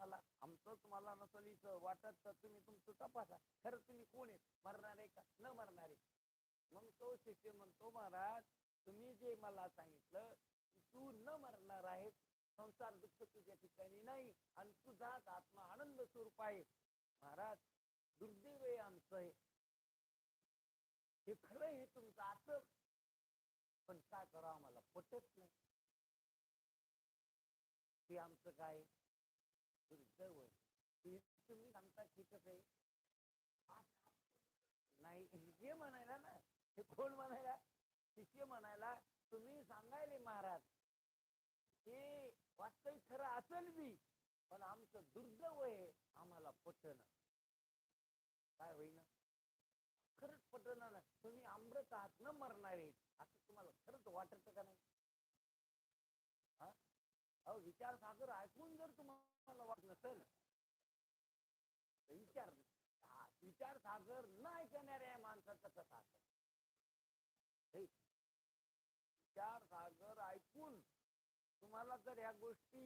तुम्हाला, आमचं तुम्हाला नसेल इथं वाटत तर तुम्ही तुमचं तपासा, खरं तुम्ही कोण आहे, मरणार आहे का न मरणार आहे. मग तो शिष्य म्हणतो, महाराज तुम्ही जे मला सांगितलं तू न मरणार आहे, संसार दुःख तुझ्या ठिकाणी नाही आणि तुझाच आत्मा आनंद स्वरूप आहे. महाराज दुर्दैव आहे आमचं हे खरं, हे तुमचं असं, पण काय करावं आम्हाला पटत नाही. ते आमचं काय दुर्दैव आहे. तुम्ही सांगता ठीकच आहे नाही, हे म्हणायला ना, हे कोण म्हणायला, शिष्य म्हणायला तुम्ही सांगायले महाराज हे वास्तविक खरं असेल बी, पण आमचं दुर्दैव आहे, आम्हाला पटन काय होईना, खरंच पटन ना. तुम्ही अमृत आहात न मरणारे असं तुम्हाला खरंच वाटत का नाही? अहो विचार सागर ऐकून जर तुम्हाला वाटत नसेल विचार, विचार सागर न ऐकणाऱ्या माणसाचं कसं असेल. विचार सागर ऐकून तुम्हाला जर ह्या गोष्टी